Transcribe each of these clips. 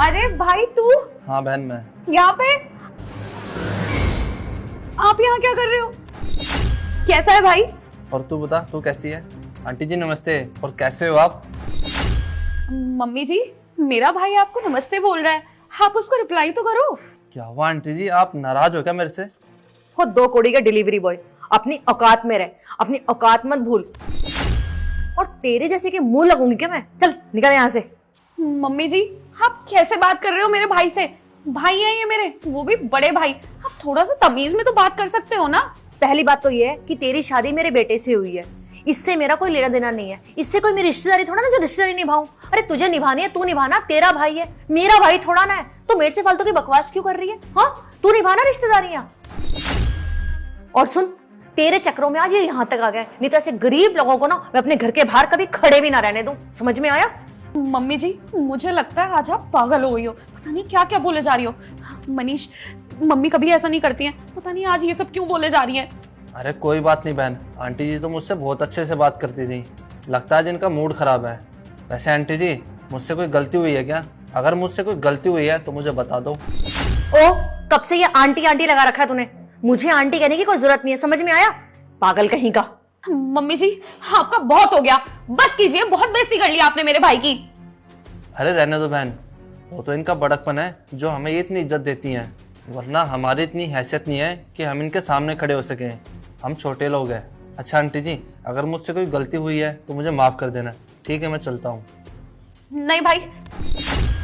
अरे भाई तू हाँ बहन मैं। यहाँ पे, आप यहाँ क्या कर रहे हो? कैसा है भाई? और तू बता, तू कैसी है? आंटी जी नमस्ते। और कैसे हो आप? मम्मी जी, मेरा भाई आपको नमस्ते बोल रहा है, आप उसको रिप्लाई तो करो। क्या हुआ आंटी जी, आप नाराज हो क्या मेरे से? हो 2 कौड़ी का डिलीवरी बॉय, अपनी औकात में रह, अपनी औकात मत भूल। और तेरे जैसे के मुंह लगूंगी क्या मैं? चल निकल यहाँ से। मम्मी जी, आप कैसे बात कर रहे हो मेरे भाई से? भाई है ये मेरे, वो भी बड़े भाई। आप थोड़ा सा तमीज में तो बात कर सकते हो ना। पहली बात तो ये है कि तेरी शादी मेरे बेटे से हुई है, इससे मेरा कोई लेना देना नहीं है। इससे कोई मेरी रिश्तेदारी थोड़ा ना जो रिश्तेदारी निभाऊं। अरे तुझे निभानी है तू निभाना, तेरा भाई है, मेरा भाई थोड़ा ना है। तो मेरे से फालतू की बकवास क्यों कर रही है? हाँ तू निभाना रिश्तेदारियां। और सुन, तेरे चक्रों में आज ये यहाँ तक आ गए, नहीं तो ऐसे गरीब लोगों को ना मैं अपने घर के बाहर कभी खड़े भी ना रहने दूं। समझ में आया? मम्मी जी, मुझे लगता है आज आप पागल हो गई हो, पता नहीं क्या क्या बोले जा रही हो। मनीष, मम्मी कभी ऐसा नहीं करती हैं, पता नहीं आज ये सब क्यों बोले जा रही हैं। अरे कोई बात नहीं बहन, आंटी जी तो मुझसे बहुत अच्छे से बात करती थी, लगता है जिनका मूड खराब है। वैसे आंटी जी, मुझसे कोई गलती हुई है क्या? अगर मुझसे कोई गलती हुई है तो मुझे बता दो। ओ कब से ये आंटी आंटी लगा रखा है तूने? मुझे आंटी कहने की कोई जरूरत नहीं है, समझ में आया? पागल कहीं का। मम्मी जी, आपका बहुत हो गया, बस कीजिए, बहुत बेइज्जती कर ली आपने मेरे भाई की। अरे रहने दो बहन, वो तो इनका बड़कपन है जो हमें ये इतनी इज्जत देती हैं, वरना हमारी इतनी हैसियत नहीं है कि हम इनके सामने खड़े हो सकें। हम छोटे लोग हैं। अच्छा आंटी जी, अगर मुझसे कोई गलती हुई है तो मुझे माफ़ कर देना, ठीक है? मैं चलता हूँ। नहीं भाई,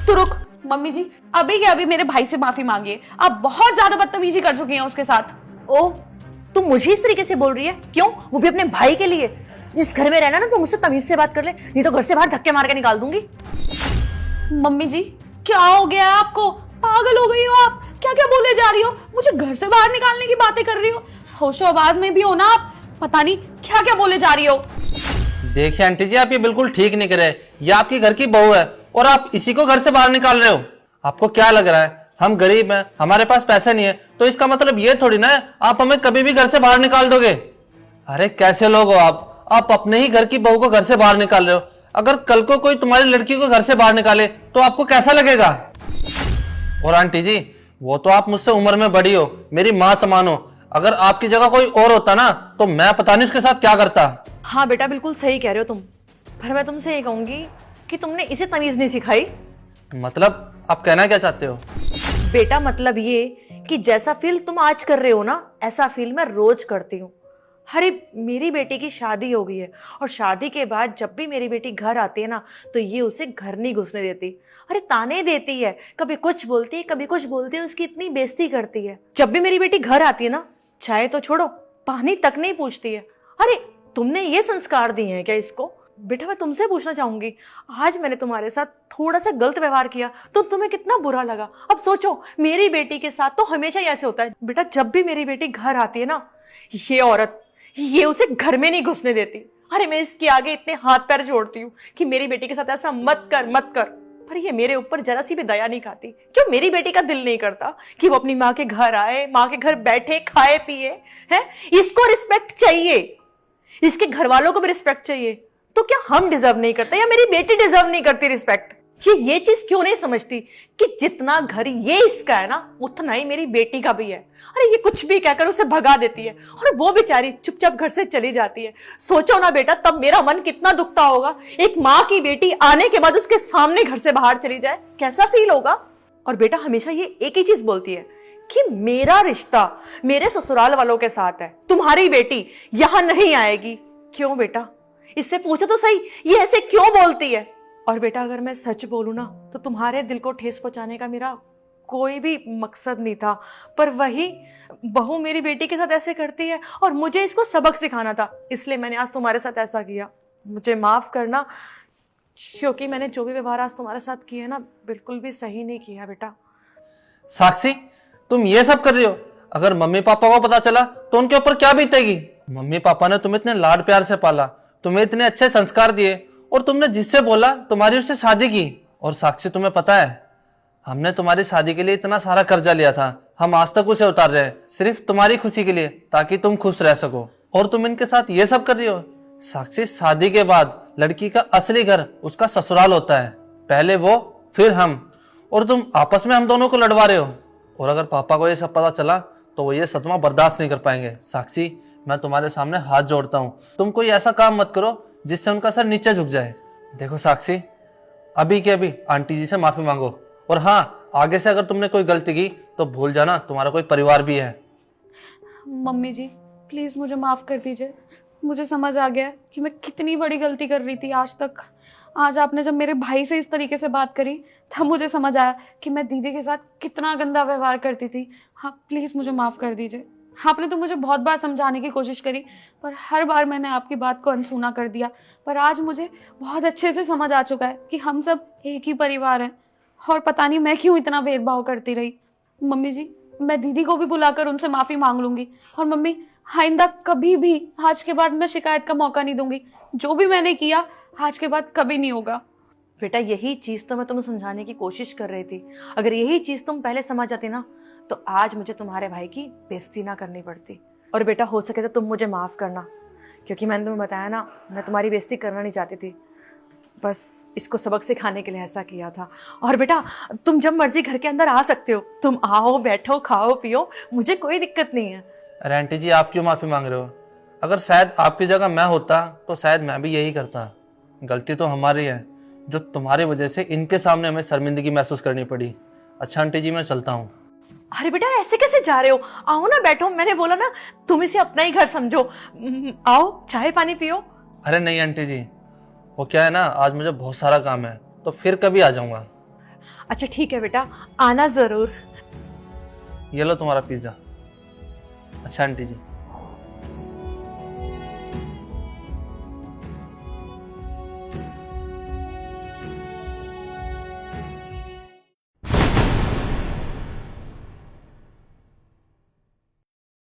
तू रुक। मम्मी जी, अभी के अभी मेरे भाई से माफी मांगिए, आप बहुत ज्यादा बदतमीजी कर चुकी हैं उसके साथ। ओ तू मुझे इस तरीके से बोल रही है? क्यों? वो भी अपने भाई के लिए। इस घर में रहना ना तो मुझसे तमीज से बात कर ले, नहीं तो घर से बाहर धक्के मार के निकाल दूंगी। मम्मी जी, क्या हो गया आपको? पागल हो गई हो आप? क्या क्या बोले जा रही हो? मुझे घर से बाहर निकालने की बातें कर रही हो? होशो आवाज में भी हो ना आप? पता नहीं क्या क्या बोले जा रही हो। देखिए आंटी जी, आप ये बिल्कुल ठीक नहीं कर रहे। ये आपकी घर की बहू है और आप इसी को घर से बाहर निकाल रहे हो। आपको क्या लग रहा है हम गरीब हैं, हमारे पास पैसे नहीं है, तो इसका मतलब ये थोड़ी ना है आप हमें कभी भी घर से बाहर निकाल दोगे। अरे कैसे लोग हो आप अपने ही घर की बहू को घर से बाहर निकाल रहे हो। अगर कल को कोई तुम्हारी लड़की को घर से बाहर निकाले तो आपको कैसा लगेगा? और आंटी जी, वो तो आप मुझसे उम्र में बड़ी हो, मेरी माँ समान हो। अगर आपकी जगह कोई और होता ना तो मैं पता नहीं उसके साथ क्या करता। हाँ बेटा, बिल्कुल सही कह रहे हो तुम, पर मैं तुमसे ये कहूंगी कि तुमने इसे तमीज नहीं सिखाई। मतलब आप कहना क्या चाहते हो? बेटा मतलब ये कि जैसा फील तुम आज कर रहे हो ना, ऐसा फील मैं रोज करती हूँ। अरे मेरी बेटी की शादी हो गई है और शादी के बाद जब भी मेरी बेटी घर आती है ना तो ये उसे घर नहीं घुसने देती। अरे ताने देती है, कभी कुछ बोलती है कभी कुछ बोलती है, उसकी इतनी बेइज्जती करती है। जब भी मेरी बेटी घर आती है ना, चाय तो छोड़ो, पानी तक नहीं पूछती है। अरे तुमने ये संस्कार दिए हैं क्या इसको? बेटा मैं तुमसे पूछना चाहूंगी, आज मैंने तुम्हारे साथ थोड़ा सा गलत व्यवहार किया तो तुम्हें कितना बुरा लगा? अब सोचो, मेरी बेटी के साथ तो हमेशा ही ऐसे होता है। बेटा जब भी मेरी बेटी घर आती है ना, ये औरत ये उसे घर में नहीं घुसने देती। अरे मैं इसके आगे इतने हाथ पैर जोड़ती हूँ कि मेरी बेटी के साथ ऐसा मत कर मत कर, पर ये मेरे ऊपर जरा सी भी दया नहीं खाती। क्यों मेरी बेटी का दिल नहीं करता कि वो अपनी माँ के घर आए, माँ के घर बैठे, खाए पिए? है इसको रिस्पेक्ट चाहिए, इसके घर वालों को भी रिस्पेक्ट चाहिए। तो क्या हम डिजर्व नहीं करते या मेरी बेटी डिजर्व नहीं करती रिस्पेक्ट? ये चीज क्यों नहीं समझती कि जितना घर ये इसका है ना, उतना ही मेरी बेटी का भी है। अरे ये कुछ भी कहकर उसे भगा देती है और वो बेचारी चुपचाप घर से चली जाती है। सोचो ना बेटा, तब मेरा मन कितना दुखता होगा। एक माँ की बेटी आने के बाद उसके सामने घर से बाहर चली जाए, कैसा फील होगा? और बेटा हमेशा ये एक ही चीज बोलती है कि मेरा रिश्ता मेरे ससुराल वालों के साथ है, तुम्हारी बेटी यहां नहीं आएगी। क्यों बेटा, इससे पूछो तो सही, ये ऐसे क्यों बोलती है? और बेटा अगर मैं सच बोलूं ना तो तुम्हारे दिल को ठेस पहुंचाने का मेरा कोई भी मकसद नहीं था, पर वही बहू मेरी बेटी के साथ ऐसे करती है और मुझे इसको सबक सिखाना था, इसलिए मैंने आज तुम्हारे साथ ऐसा किया। मुझे माफ करना, क्योंकि मैंने जो भी व्यवहार आज तुम्हारे साथ किया ना, बिल्कुल भी सही नहीं किया बेटा। साक्षी, तुम ये सब कर रही हो? अगर मम्मी पापा को पता चला तो उनके ऊपर क्या बीतेगी? मम्मी पापा ने तुम्हें इतने लाड प्यार से पाला, तुम्हें इतने अच्छे संस्कार दिए और तुमने जिससे बोला तुम्हारी उससे शादी की। और साक्षी तुम्हें पता है, हमने तुम्हारी शादी के लिए इतना सारा कर्जा लिया था, हम आज तक उसे उतार रहे हैं सिर्फ तुम्हारी खुशी के लिए, ताकि तुम खुश रह सको। और तुम इनके साथ ये सब कर रही हो। साक्षी, शादी के बाद लड़की का असली घर उसका ससुराल होता है, पहले वो फिर हम। और तुम आपस में हम दोनों को लड़वा रहे हो। और अगर पापा को ये सब पता चला तो वो ये सदमा बर्दाश्त नहीं कर पाएंगे। साक्षी, मैं तुम्हारे सामने हाथ जोड़ता हूँ, तुम कोई ऐसा काम मत करो जिससे उनका सर नीचे झुक जाए। देखो साक्षी, अभी के अभी आंटी जी से माफी मांगो, और हाँ, आगे से अगर तुमने कोई गलती की तो भूल जाना तुम्हारा कोई परिवार भी है। मम्मी जी प्लीज़ मुझे माफ़ कर दीजिए। मुझे समझ आ गया है कि मैं कितनी बड़ी गलती कर रही थी आज तक। आज आपने जब मेरे भाई से इस तरीके से बात करी तब मुझे समझ आया कि मैं दीदी के साथ कितना गंदा व्यवहार करती थी। हाँ प्लीज़ मुझे माफ़ कर दीजिए। आपने तो मुझे बहुत बार समझाने की कोशिश करी, पर हर बार मैंने आपकी बात को अनसुना कर दिया। पर आज मुझे बहुत अच्छे से समझ आ चुका है कि हम सब एक ही परिवार हैं, और पता नहीं मैं क्यों इतना भेदभाव करती रही। मम्मी जी, मैं दीदी को भी बुलाकर उनसे माफ़ी मांग लूँगी। और मम्मी, आइंदा कभी भी आज के बाद मैं शिकायत का मौका नहीं दूंगी। जो भी मैंने किया आज के बाद कभी नहीं होगा। बेटा, यही चीज़ तो मैं तुम्हें समझाने की कोशिश कर रही थी। अगर यही चीज़ तुम पहले समझ जाती ना तो आज मुझे तुम्हारे भाई की बेइज्जती ना करनी पड़ती। और बेटा, हो सके तो तुम मुझे माफ़ करना, क्योंकि मैंने तुम्हें बताया ना, मैं तुम्हारी बेइज्जती करना नहीं चाहती थी। बस इसको सबक सिखाने के लिए ऐसा किया था। और बेटा, तुम जब मर्जी घर के अंदर आ सकते हो। तुम आओ, बैठो, खाओ, पियो, मुझे कोई दिक्कत नहीं है। अरे आंटी जी, आप क्यों माफी मांग रहे हो? अगर शायद आपकी जगह मैं होता तो शायद मैं भी यही करता। गलती तो हमारी है, जो तुम्हारी वजह से इनके सामने हमें शर्मिंदगी महसूस करनी पड़ी। अच्छा आंटी जी, मैं चलता हूँ। अरे बेटा, ऐसे कैसे जा रहे हो? आओ ना, बैठो। मैंने बोला ना, तुम इसे अपना ही घर समझो। आओ, चाय पानी पियो। अरे नहीं आंटी जी, वो क्या है ना, आज मुझे बहुत सारा काम है, तो फिर कभी आ जाऊंगा। अच्छा ठीक है बेटा, आना जरूर। ये लो तुम्हारा पिज्जा। अच्छा आंटी जी।